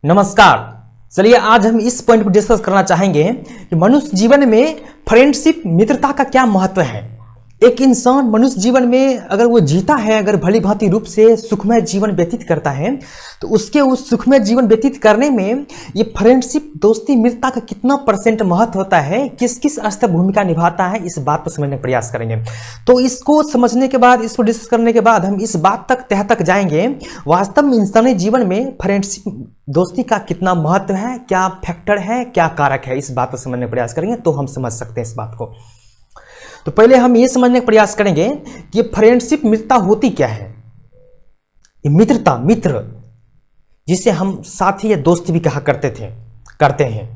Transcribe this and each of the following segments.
नमस्कार। चलिए आज हम इस पॉइंट पर डिस्कस करना चाहेंगे कि मनुष्य जीवन में फ्रेंडशिप मित्रता का क्या महत्व है। एक इंसान मनुष्य जीवन में अगर वो जीता है, अगर भली भांति रूप से सुखमय जीवन व्यतीत करता है, तो उसके उस सुखमय जीवन व्यतीत करने में ये फ्रेंडशिप दोस्ती मित्रता का कितना % महत्व होता है, किस किस स्तर भूमिका निभाता है, इस बात को समझने का प्रयास करेंगे। तो इसको समझने के बाद, इसको डिस्कस करने के बाद हम इस बात तह तक जाएंगे वास्तव में इंसानी जीवन में फ्रेंडशिप दोस्ती का कितना महत्व है, क्या फैक्टर है, क्या कारक है, इस बात को समझने का प्रयास करेंगे तो हम समझ सकते हैं इस बात को। तो पहले हम ये समझने का प्रयास करेंगे कि ये फ्रेंडशिप मित्रता होती क्या है। ये मित्रता, मित्र जिसे हम साथी या दोस्त भी कहा करते हैं।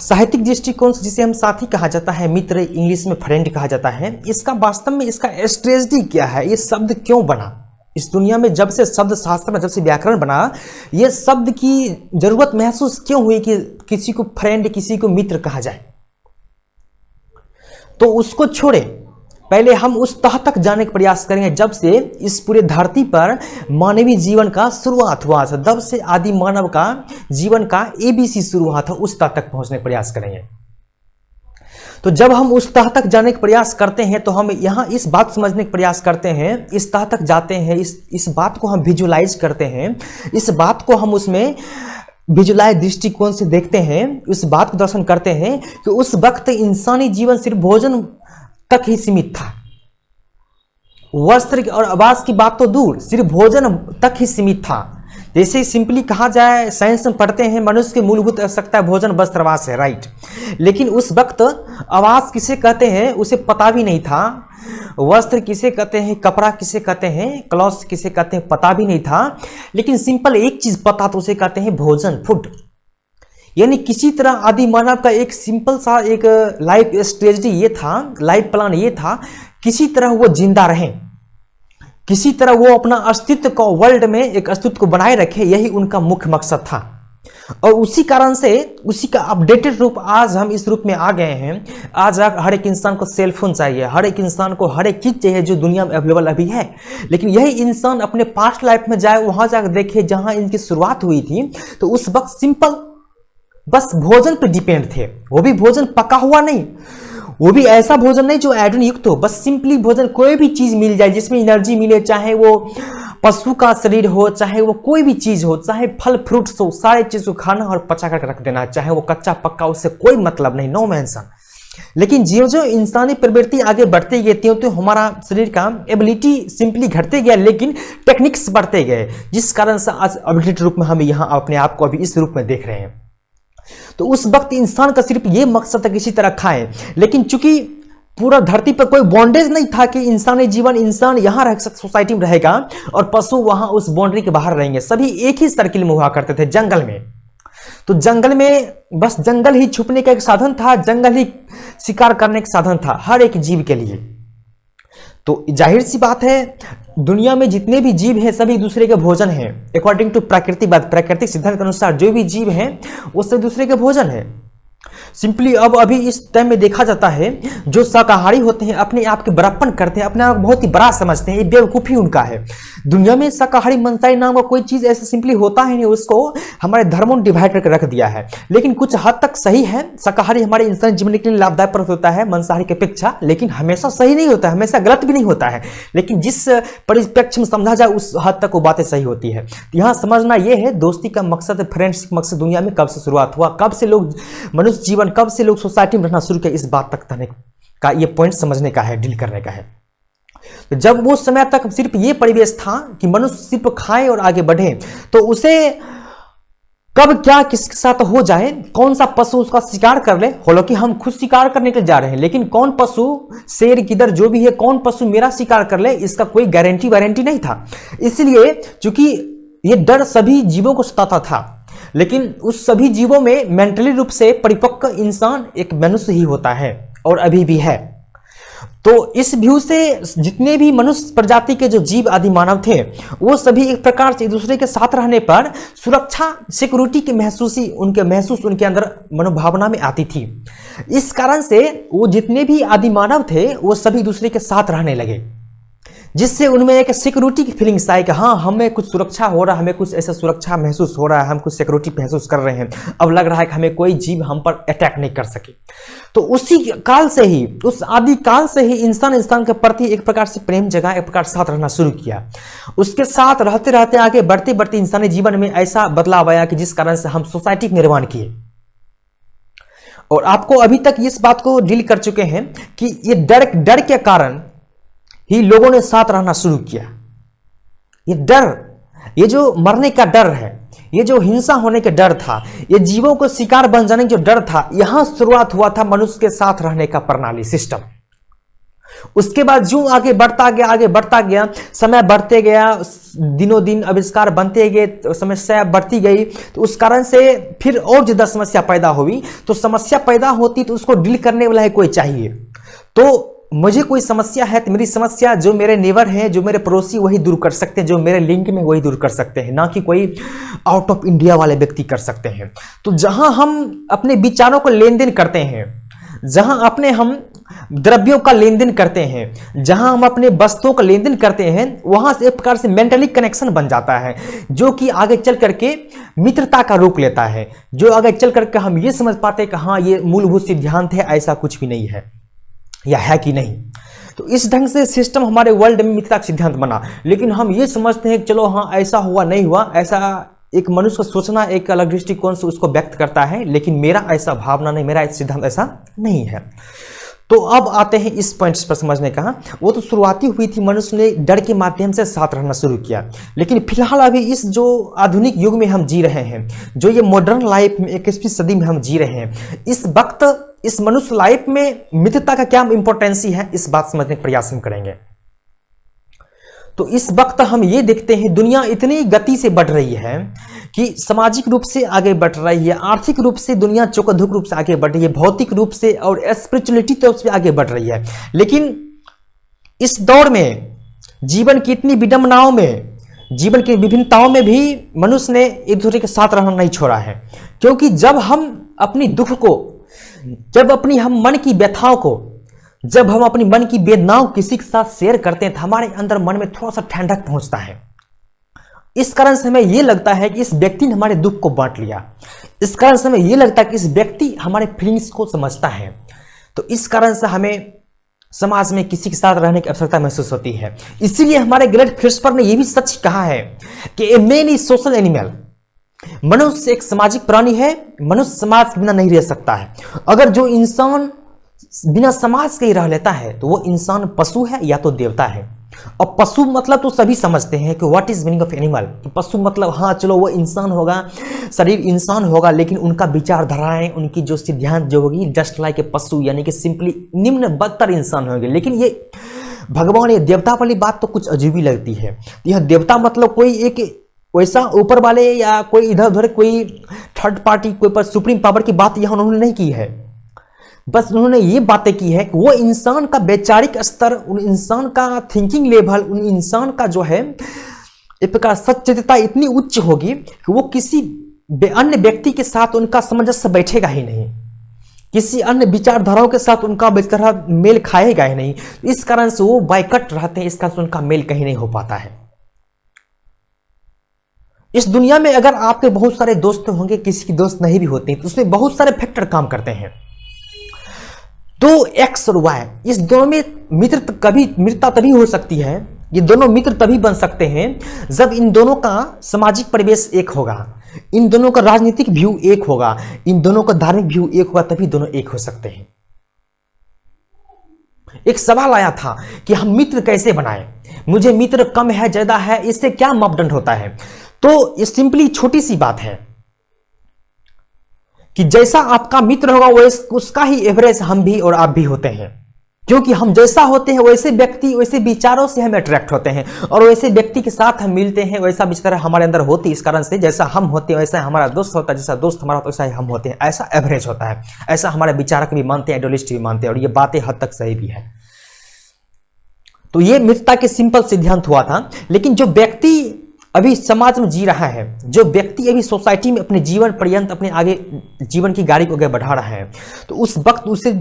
साहित्यिक दृष्टिकोण से जिसे हम साथी कहा जाता है, मित्र इंग्लिश में फ्रेंड कहा जाता है, इसका वास्तव में इसका स्ट्रेटजी क्या है, ये शब्द क्यों बना। इस दुनिया में जब से शब्द शास्त्र में, जब से व्याकरण बना, ये शब्द की जरूरत महसूस क्यों हुई कि किसी को फ्रेंड, किसी को मित्र कहा जाए। तो उसको छोड़े, पहले हम उस तह तक जाने का प्रयास करेंगे जब से इस पूरे धरती पर मानवीय जीवन का शुरुआत हुआ था, तब से आदि मानव का जीवन का ABC शुरू हुआ था, उस तह तक पहुंचने का प्रयास करेंगे। तो जब हम उस तह तक जाने का प्रयास करते हैं तो हम यहाँ इस बात समझने का प्रयास करते हैं, इस तह तक जाते हैं, इस बात को हम विजुलाइज करते हैं, इस बात को हम उसमें विजुलाइज दृष्टिकोण से देखते हैं, उस बात को दर्शन करते हैं कि उस वक्त इंसानी जीवन सिर्फ भोजन तक ही सीमित था। वस्त्र और आवास की बात तो दूर, सिर्फ भोजन तक ही सीमित था। जैसे सिंपली कहा जाए, साइंस में पढ़ते हैं मनुष्य की मूलभूत आवश्यकता भोजन वस्त्र आवास है, राइट। लेकिन उस वक्त आवास किसे कहते हैं उसे पता भी नहीं था, वस्त्र किसे कहते हैं, कपड़ा किसे कहते हैं, क्लॉथ किसे कहते हैं, पता भी नहीं था। लेकिन सिंपल एक चीज पता, तो उसे कहते हैं भोजन, फूड। यानी किसी तरह आदि मानव का एक सिंपल सा एक लाइफ स्ट्रेटजी ये था, लाइफ प्लान ये था, किसी तरह वो जिंदा रहे, किसी तरह वो अपना अस्तित्व को वर्ल्ड में एक अस्तित्व को बनाए रखे, यही उनका मुख्य मकसद था। और उसी कारण से उसी का अपडेटेड रूप आज हम इस रूप में आ गए हैं। आज हर एक इंसान को सेल फोन चाहिए, हर एक इंसान को हर एक चीज चाहिए जो दुनिया में अवेलेबल अभी है। लेकिन यही इंसान अपने पास्ट लाइफ में जाए, वहां जाकर देखे जहां इनकी शुरुआत हुई थी, तो उस वक्त सिंपल बस भोजन पर डिपेंड थे। वो भी भोजन पका हुआ नहीं, वो भी ऐसा भोजन नहीं जो आयोडीन युक्त हो, बस सिंपली भोजन, कोई भी चीज मिल जाए जिसमें एनर्जी मिले, चाहे वो पशु का शरीर हो, चाहे वो कोई भी चीज हो, चाहे फल फ्रूट्स हो, सारे चीज को खाना और पचा कर रख देना, चाहे वो कच्चा पक्का, उससे कोई मतलब नहीं, नो मेंशन। लेकिन जो जो इंसानी प्रवृत्ति आगे बढ़ते गए त्यों तो हमारा शरीर का एबिलिटी सिंपली घटते गया, लेकिन टेक्निक्स बढ़ते गए, जिस कारण से आज अपडेटेड रूप में हम यहाँ अपने आप को अभी इस रूप में देख रहे हैं। तो उस वक्त इंसान का सिर्फ ये मकसद था किसी तरह खाएं, लेकिन चूंकि पूरा धरती पर कोई बॉन्डेज नहीं था कि इंसानी जीवन, इंसान यहां रह सकता, सोसाइटी में रहेगा और पशु वहां उस बाउंड्री के बाहर रहेंगे, सभी एक ही सर्किल में हुआ करते थे, जंगल में। तो जंगल में बस जंगल ही छुपने का एक साधन था, जंगल ही शिकार करने का साधन था हर एक जीव के लिए। तो जाहिर सी बात है, दुनिया में जितने भी जीव हैं सभी दूसरे के भोजन हैं। अकॉर्डिंग टू प्राकृतिक सिद्धांत के अनुसार जो भी जीव हैं वो सब दूसरे के भोजन है। सिंपली अब अभी इस टाइम में देखा जाता है, जो शाकाहारी होते हैं अपने आप के बड़प्पन करते हैं, अपने आप बहुत ही बड़ा समझते हैं, ये बेवकूफ़ी उनका है। दुनिया में शाकाहारी मांसाहारी नाम का कोई चीज़ ऐसे सिंपली होता ही नहीं, उसको हमारे धर्मों ने डिवाइड करके रख दिया है। लेकिन कुछ हद तक सही है, शाकाहारी हमारे इंसान जीवन के लिए लाभदायक होता है मांसाहारी की अपेक्षा, लेकिन हमेशा सही नहीं होता है, हमेशा गलत भी नहीं होता है। लेकिन जिस परिप्रेक्ष्य में समझा जाए उस हद तक वो बातें सही होती है। यहाँ समझना ये है, दोस्ती का मकसद, फ्रेंड्स मकसद दुनिया में कब से शुरुआत हुआ, कब से लोग मनुष्य जीवन, कब से लोग सोसाइटी में रहना शुरू किया, इस बात तक कहने का ये पॉइंट समझने का है, डील करने का है। तो जब वो समय तक सिर्फ ये परिवेश था कि मनुष्य सिर्फ खाए और आगे बढ़े, तो उसे कब क्या किसके साथ हो जाए, कौन सा पशु उसका शिकार कर ले, हालांकि हम खुद शिकार करने के जा रहे हैं, लेकिन कौन पशु, शेर किधर जो भी है, कौन पशु मेरा शिकार कर ले, इसका कोई गारंटी नहीं था। इसलिए चूंकि ये डर सभी जीवों को सताता था, लेकिन उस सभी जीवों में मेंटली रूप से परिपक्व इंसान एक मनुष्य ही होता है और अभी भी है। तो इस व्यू से जितने भी मनुष्य प्रजाति के जो जीव आदि मानव थे, वो सभी एक प्रकार से एक दूसरे के साथ रहने पर सुरक्षा, सिक्योरिटी की महसूस उनके अंदर मनोभावना में आती थी। इस कारण से वो जितने भी आदि मानव थे वो सभी दूसरे के साथ रहने लगे। जिससे उनमें एक सिक्योरिटी की फीलिंग्स आए कि हाँ हमें कुछ सुरक्षा हो रहा है, हमें कुछ ऐसा सुरक्षा महसूस हो रहा है, हम कुछ सिक्योरिटी महसूस कर रहे हैं, अब लग रहा है कि हमें कोई जीव हम पर अटैक नहीं कर सके। तो उसी काल से ही, उस आदि काल से ही इंसान के प्रति एक प्रकार से प्रेम जगा, एक प्रकार साथ रहना शुरू किया। उसके साथ रहते रहते आगे बढ़ते बढ़ते इंसानी जीवन में ऐसा बदलाव आया कि जिस कारण से हम सोसाइटी का निर्माण किए। और आपको अभी तक इस बात को डील कर चुके हैं कि ये डर के कारण ही लोगों ने साथ रहना शुरू किया। ये डर, ये जो मरने का डर है, ये जो हिंसा होने का डर था, ये जीवों को शिकार बन जाने का जो डर था, यहां शुरुआत हुआ था मनुष्य के साथ रहने का प्रणाली सिस्टम। उसके बाद जो आगे बढ़ता गया, समय बढ़ते गया, दिनों दिन आविष्कार बनते गए, तो समस्या बढ़ती गई, तो उस कारण से फिर और ज्यादा समस्या पैदा हुई। तो समस्या पैदा होती तो उसको डील करने वाला है कोई चाहिए। तो मुझे कोई समस्या है तो मेरी समस्या जो मेरे नेबर हैं, जो मेरे पड़ोसी, वही दूर कर सकते हैं, जो मेरे लिंक में वही दूर कर सकते हैं, ना कि कोई आउट ऑफ इंडिया वाले व्यक्ति कर सकते हैं। तो जहां हम अपने विचारों को लेन देन करते हैं, जहां अपने हम द्रव्यों का लेन देन करते हैं, जहां हम अपने वस्तुओं का लेन देन करते हैं, वहां से एक प्रकार से मेंटली कनेक्शन बन जाता है, जो कि आगे चल करके मित्रता का रूप लेता है, जो आगे चल करके हम ये समझ पाते हैं कि हाँ ये मूलभूत सिद्धांत है, ऐसा कुछ भी नहीं है या है कि नहीं। तो इस ढंग से सिस्टम हमारे वर्ल्ड में मित्रता का सिद्धांत बना। लेकिन हम ये समझते हैं कि चलो हाँ ऐसा हुआ नहीं हुआ, ऐसा एक मनुष्य का सोचना एक अलग दृष्टिकोण से उसको व्यक्त करता है, लेकिन मेरा ऐसा भावना नहीं, मेरा सिद्धांत ऐसा नहीं है। तो अब आते हैं इस पॉइंट्स पर समझने का। वो तो शुरुआती हुई थी, मनुष्य ने डर के माध्यम से साथ रहना शुरू किया। लेकिन फिलहाल अभी इस जो आधुनिक युग में हम जी रहे हैं, जो ये मॉडर्न लाइफ में 21वीं सदी में हम जी रहे हैं, इस वक्त इस मनुष्य लाइफ में मित्रता का क्या इंपॉर्टेंसी है, इस बात समझने का प्रयास हम करेंगे। तो इस वक्त हम ये देखते हैं दुनिया इतनी गति से बढ़ रही है कि सामाजिक रूप से आगे बढ़ रही है, आर्थिक रूप से दुनिया चौकधुक रूप से आगे बढ़ रही है, भौतिक रूप से और स्पिरिचुअलिटी तरफ से आगे बढ़ रही है। लेकिन इस दौर में जीवन की इतनी विडंबनाओं में, जीवन की विभिन्नताओं में भी मनुष्य ने एक दूसरे के साथ रहना नहीं छोड़ा है। क्योंकि जब हम अपनी दुख को, जब अपनी हम मन की व्यथाओं को, जब हम अपनी मन की वेदनाओं किसी के साथ शेयर करते हैं तो हमारे अंदर मन में थोड़ा सा ठंडक पहुंचता है। इस कारण से हमें यह लगता है कि इस व्यक्ति ने हमारे दुख को बांट लिया। इस कारण से हमें यह लगता है कि इस व्यक्ति हमारे फीलिंग्स को समझता है। तो इस कारण से हमें समाज में किसी के साथ रहने की आवश्यकता महसूस होती है। इसीलिए हमारे ग्रेट फिलोसोफर ने यह भी सच कहा है कि a man is social animal. मनुष्य एक सामाजिक प्राणी है, मनुष्य समाज के बिना नहीं रह सकता है। अगर जो इंसान बिना समाज के ही रह लेता है तो वो इंसान पशु है या तो देवता है। और पशु मतलब तो सभी समझते हैं कि what is meaning of animal. पशु मतलब हाँ चलो वो इंसान होगा, शरीर इंसान होगा, लेकिन उनका विचारधाराएं, उनकी जो सिद्धांत जो होगी जस्ट लाइक ए पशु, यानी कि सिंपली निम्न बदतर इंसान होंगे। लेकिन ये भगवान, ये देवता वाली बात तो कुछ अजीब ही लगती है। यह देवता मतलब कोई एक वैसा ऊपर वाले या कोई इधर उधर कोई थर्ड पार्टी, कोई पर सुप्रीम पावर की बात यहां उन्होंने नहीं की है। बस उन्होंने ये बातें की है कि वो इंसान का वैचारिक स्तर, उन इंसान का थिंकिंग लेवल, उन इंसान का जो है एक प्रकार सचेतता इतनी उच्च होगी कि वो किसी अन्य व्यक्ति के साथ उनका सामंजस्य बैठेगा ही नहीं, किसी अन्य विचारधाराओं के साथ उनका तरह मेल खाएगा ही नहीं। इस कारण से वो बाइकट रहते हैं, इस कारण से उनका मेल कहीं नहीं हो पाता है। इस दुनिया में अगर आपके बहुत सारे दोस्त होंगे, किसी की दोस्त नहीं भी होते, तो उसमें बहुत सारे फैक्टर काम करते हैं। तो एक्स और वाई, इस दोनों में मित्रता तभी हो सकती है, ये दोनों मित्र तभी बन सकते हैं जब इन दोनों का सामाजिक परिवेश एक होगा, इन दोनों का राजनीतिक व्यू एक होगा, इन दोनों का धार्मिक व्यू एक होगा, तभी दोनों एक हो सकते हैं। एक सवाल आया था कि हम मित्र कैसे बनाएं, मुझे मित्र कम है ज्यादा है, इससे क्या मापदंड होता है। तो ये सिंपली छोटी सी बात है कि जैसा आपका मित्र होगा उसका ही एवरेज हम भी और आप भी होते हैं। क्योंकि हम जैसा होते हैं वैसे व्यक्ति, वैसे विचारों से हम अट्रैक्ट होते हैं, और वैसे व्यक्ति के साथ हम मिलते हैं, वैसा विचार हमारे अंदर होती है। इस कारण से जैसा हम होते हैं वैसा हमारा दोस्त होता है, जैसा दोस्त हमारा होता है वैसा ही हम होते हैं। ऐसा एवरेज होता है, ऐसा हमारे विचारक भी मानते हैं, आइडियलिस्ट भी मानते हैं, और ये बातें हद तक सही भी है। तो ये मित्रता के सिंपल सिद्धांत हुआ था। लेकिन जो व्यक्ति अभी समाज में जी रहा है, जो व्यक्ति अभी सोसाइटी में अपने जीवन पर्यंत अपने आगे जीवन की गाड़ी को आगे बढ़ा रहा है, तो उस वक्त उसे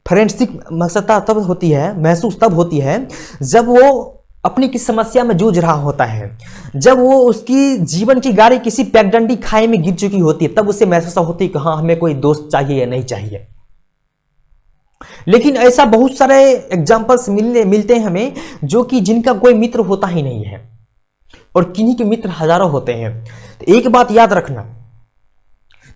फ्रेंडशिप महसूस तब होती है जब वो अपनी किसी समस्या में जूझ रहा होता है, जब वो उसकी जीवन की गाड़ी किसी पैगडंडी खाई में गिर चुकी होती है, तब उसे महसूस होती है कि हाँ हमें कोई दोस्त चाहिए या नहीं चाहिए। लेकिन ऐसा बहुत सारे एग्जाम्पल्स मिलते हैं हमें, जो कि जिनका कोई मित्र होता ही नहीं है और किन्हीं के मित्र हजारों होते हैं। तो एक बात याद रखना,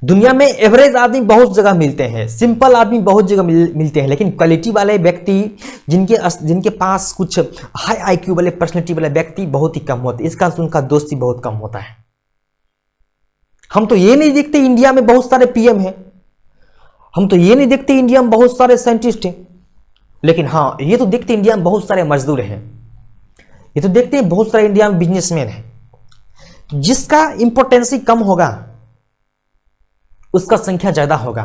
दुनिया में एवरेज आदमी बहुत जगह मिलते हैं, सिंपल आदमी बहुत जगह मिलते हैं, लेकिन क्वालिटी वाले व्यक्ति, जिनके पास कुछ हाई आईक्यू वाले पर्सनैलिटी वाले व्यक्ति बहुत ही कम होते हैं। इसका उनका दोस्ती बहुत कम होता है। हम तो ये नहीं देखते इंडिया में बहुत सारे पीएम हैं, हम तो ये नहीं देखते इंडिया में बहुत सारे साइंटिस्ट हैं, लेकिन हाँ ये तो देखते इंडिया में बहुत सारे मजदूर हैं, ये तो देखते हैं बहुत सारे इंडिया में बिजनेसमैन हैं। जिसका इंपोर्टेंसी कम होगा उसका संख्या ज्यादा होगा,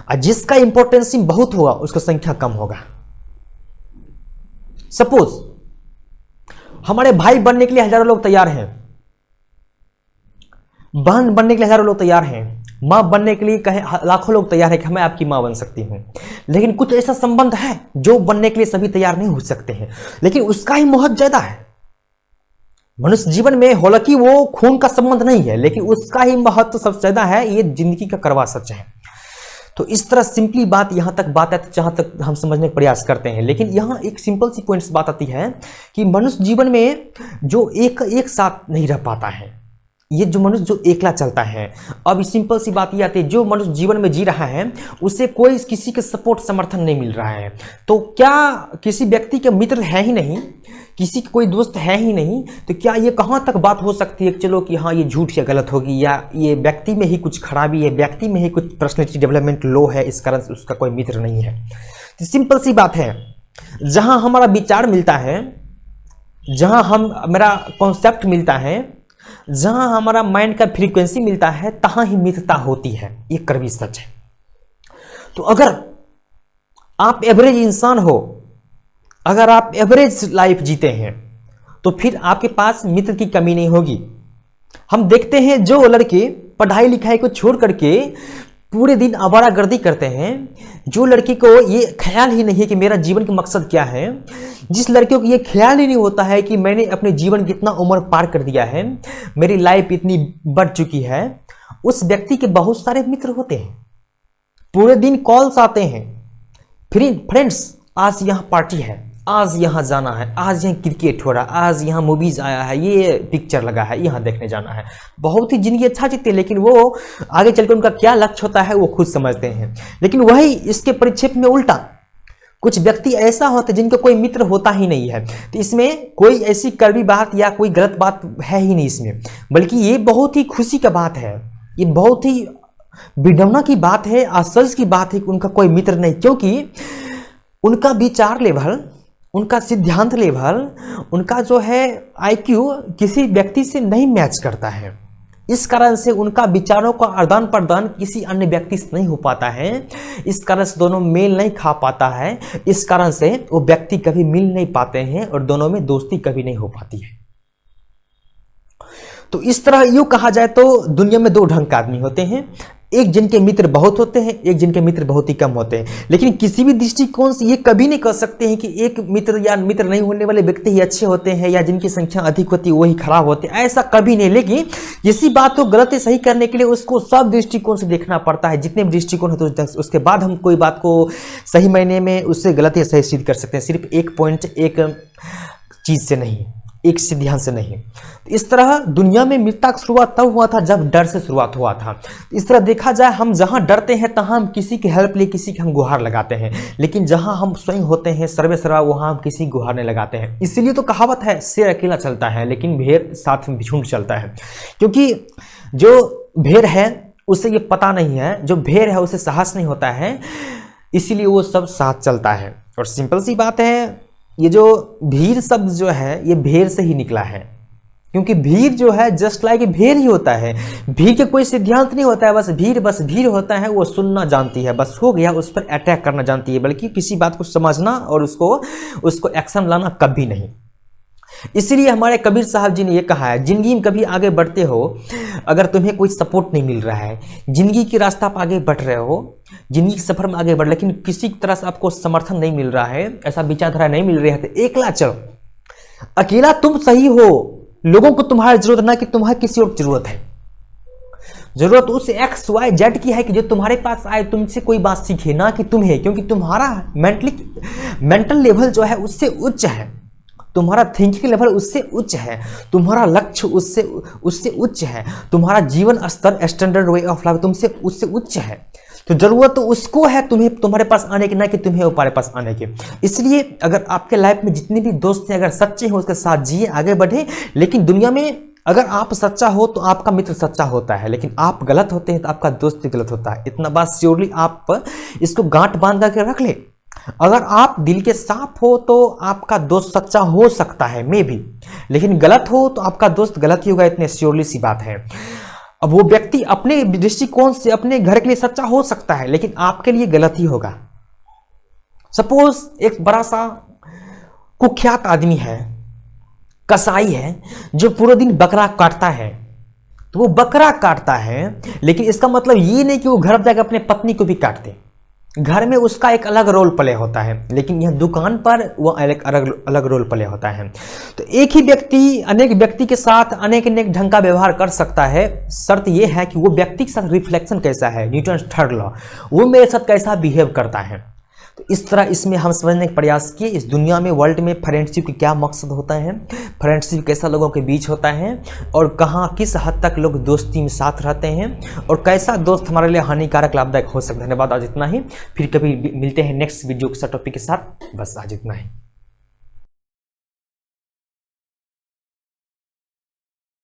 और जिसका इंपोर्टेंसी बहुत होगा उसका संख्या कम होगा। सपोज हमारे भाई बनने के लिए हजारों लोग तैयार हैं, बहन बनने के लिए हजारों लोग तैयार हैं, मां बनने के लिए कहे लाखों लोग तैयार है कि मैं आपकी मां बन सकती हूं। लेकिन कुछ ऐसा संबंध है जो बनने के लिए सभी तैयार नहीं हो सकते हैं, लेकिन उसका ही महत्व ज्यादा है। मनुष्य जीवन में हालांकि वो खून का संबंध नहीं है, लेकिन उसका ही महत्व सबसे ज्यादा है। ये जिंदगी का कड़वा सच है। तो इस तरह सिंपली बात यहां तक बात आती, जहां तक हम समझने का प्रयास करते हैं। लेकिन यहां एक सिंपल सी पॉइंट्स बात आती है कि मनुष्य जीवन में जो एक साथ नहीं रह पाता है, ये जो मनुष्य जो एकला चलता है। अब सिंपल सी बात ये आती है, जो मनुष्य जीवन में जी रहा है उसे कोई किसी के सपोर्ट समर्थन नहीं मिल रहा है, तो क्या किसी व्यक्ति के मित्र है ही नहीं, किसी का कोई दोस्त है ही नहीं, तो क्या ये कहाँ तक बात हो सकती है कि चलो कि हाँ ये झूठ या गलत होगी, या ये व्यक्ति में ही कुछ खराबी है, व्यक्ति में ही कुछ पर्सनैलिटी डेवलपमेंट लो है, इस कारण से उसका कोई मित्र नहीं है। तो सिंपल सी बात है, जहां हमारा विचार मिलता है, जहां मेरा कॉन्सेप्ट मिलता है, जहां हमारा माइंड का फ्रीक्वेंसी मिलता है, तहां ही मित्रता होती है। ये कड़वी सच है। तो अगर आप एवरेज इंसान हो, अगर आप एवरेज लाइफ जीते हैं, तो फिर आपके पास मित्र की कमी नहीं होगी। हम देखते हैं जो लड़के पढ़ाई लिखाई को छोड़ करके पूरे दिन आवारागर्दी करते हैं, जो लड़के को ये ख्याल ही नहीं है कि मेरा जीवन का मकसद क्या है, जिस लड़कियों को ये ख्याल ही नहीं होता है कि मैंने अपने जीवन कितना उम्र पार कर दिया है, मेरी लाइफ इतनी बढ़ चुकी है, उस व्यक्ति के बहुत सारे मित्र होते हैं। पूरे दिन कॉल्स आते हैं, फ्रेंड्स आज यहाँ पार्टी है, आज यहाँ जाना है, आज यहाँ क्रिकेट हो रहा है, आज यहाँ मूवीज आया है, ये पिक्चर लगा है, यहाँ देखने जाना है। बहुत ही जिंदगी अच्छा जीते, लेकिन वो आगे चलकर उनका क्या लक्ष्य होता है वो खुद समझते हैं। लेकिन वही इसके परिक्षेप में उल्टा कुछ व्यक्ति ऐसा होते जिनका कोई मित्र होता ही नहीं है। तो इसमें कोई ऐसी कड़वी बात या कोई गलत बात है ही नहीं इसमें, बल्कि ये बहुत ही खुशी का बात है, ये बहुत ही विडंबना की बात है, आश्चर्य की बात है कि उनका कोई मित्र नहीं, क्योंकि उनका विचार लेवल, उनका सिद्धांत लेवल, उनका जो है आईक्यू किसी व्यक्ति से नहीं मैच करता है। इस कारण से उनका विचारों का आदान प्रदान किसी अन्य व्यक्ति से नहीं हो पाता है। इस कारण से दोनों मेल नहीं खा पाता है। इस कारण से वो व्यक्ति कभी मिल नहीं पाते हैं और दोनों में दोस्ती कभी नहीं हो पाती है। तो इस तरह यूं कहा जाए तो दुनिया में दो ढंग के आदमी होते हैं, एक जिनके मित्र बहुत होते हैं, एक जिनके मित्र बहुत ही कम होते हैं। लेकिन किसी भी दृष्टिकोण से ये कभी नहीं कह सकते हैं कि एक मित्र या मित्र नहीं होने वाले व्यक्ति ही अच्छे होते हैं या जिनकी संख्या अधिक होती है वही खराब होते हैं, ऐसा कभी नहीं। लेकिन इसी बात को गलत सही करने के लिए उसको सब दृष्टिकोण से देखना पड़ता है। जितने भी दृष्टिकोण होते हैं उसके बाद हम कोई बात को सही मायने में उससे गलत या सही सिद्ध कर सकते हैं, सिर्फ एक पॉइंट एक चीज से नहीं, एक सिद्धांत से नहीं। इस तरह दुनिया में मित्रता की शुरुआत तब हुआ था जब डर से शुरुआत हुआ था। इस तरह देखा जाए, हम जहां डरते हैं तहां हम किसी की हेल्प लिए किसी की हम गुहार लगाते हैं, लेकिन जहां हम स्वयं होते हैं सर्वे सर्वा वहां हम किसी गुहार नहीं लगाते हैं। इसीलिए तो कहावत है, शेर अकेला चलता है लेकिन भेड़ साथ में झुंड चलता है। क्योंकि जो भेड़ है उसे ये पता नहीं है, जो भेड़ है उसे साहस नहीं होता है, इसीलिए वो सब साथ चलता है। और सिंपल सी बात है, ये जो भीड़ शब्द जो है ये भेड़ से ही निकला है, क्योंकि भीड़ जो है जस्ट लाइक भेड़ ही होता है। भीड़ के कोई सिद्धांत नहीं होता है, बस भीड़ होता है। वो सुनना जानती है, बस हो गया, उस पर अटैक करना जानती है, बल्कि किसी बात को समझना और उसको एक्शन लाना कभी नहीं। इसीलिए हमारे कबीर साहब जी ने यह कहा है, जिंदगी में कभी आगे बढ़ते हो, अगर तुम्हें कोई सपोर्ट नहीं मिल रहा है, जिंदगी के रास्ता पर आगे बढ़ रहे हो, जिंदगी के सफर में आगे बढ़, लेकिन किसी तरह से आपको समर्थन नहीं मिल रहा है, ऐसा विचारधारा नहीं मिल रही है, तो एकला चलो। अकेला तुम सही हो, लोगों को तुम्हारी जरूरत ना कि तुम्हारी किसी और की जरूरत है। जरूरत उस XYZ की है कि जो तुम्हारे पास आए, तुमसे कोई बात सीखे, ना कि तुम्हें, क्योंकि तुम्हारा मेंटल लेवल जो है उससे उच्च है, तुम्हारा थिंकिंग लेवल उससे उच्च है, तुम्हारा लक्ष्य उससे उच्च है, तुम्हारा जीवन स्तर, स्टैंडर्ड वे ऑफ लाइफ तुमसे उससे उच्च है। तो जरूरत तो उसको है तुम्हें, तुम्हारे पास आने की, ना कि तुम्हें तुम्हारे पास आने की। इसलिए अगर आपके लाइफ में जितने भी दोस्त हैं, अगर सच्चे हो उसके साथ जिए, आगे बढ़े। लेकिन दुनिया में अगर आप सच्चा हो तो आपका मित्र सच्चा होता है, लेकिन आप गलत होते हैं तो आपका दोस्त भी गलत होता है। इतना बात श्योरली आप इसको गांठ बांध करके रख ले। अगर आप दिल के साफ हो तो आपका दोस्त सच्चा हो सकता है, मे भी, लेकिन गलत हो तो आपका दोस्त गलत ही होगा, इतने श्योरली सी बात है। अब वो व्यक्ति अपने दृष्टिकोण से अपने घर के लिए सच्चा हो सकता है, लेकिन आपके लिए गलत ही होगा। सपोज एक बड़ा सा कुख्यात आदमी है, कसाई है, जो पूरे दिन बकरा काटता है, तो वो बकरा काटता है, लेकिन इसका मतलब ये नहीं कि वो घर जाकर अपने पत्नी को भी काट दे। घर में उसका एक अलग रोल प्ले होता है, लेकिन यह दुकान पर वो अलग रोल प्ले होता है। तो एक ही व्यक्ति अनेक व्यक्ति के साथ अनेक ढंग का व्यवहार कर सकता है। शर्त यह है कि वो व्यक्ति के साथ रिफ्लेक्शन कैसा है, न्यूटन थर्ड लॉ, वो मेरे साथ कैसा बिहेव करता है। तो इस तरह इसमें हम समझने का प्रयास किए इस दुनिया में, वर्ल्ड में फ्रेंडशिप की क्या मकसद होता है, फ्रेंडशिप कैसा लोगों के बीच होता है, और कहाँ किस हद तक लोग दोस्ती में साथ रहते हैं, और कैसा दोस्त हमारे लिए हानिकारक लाभदायक हो सकता है। धन्यवाद, आज इतना ही। फिर कभी मिलते हैं नेक्स्ट वीडियो के साथ टॉपिक के साथ। बस आज इतना ही।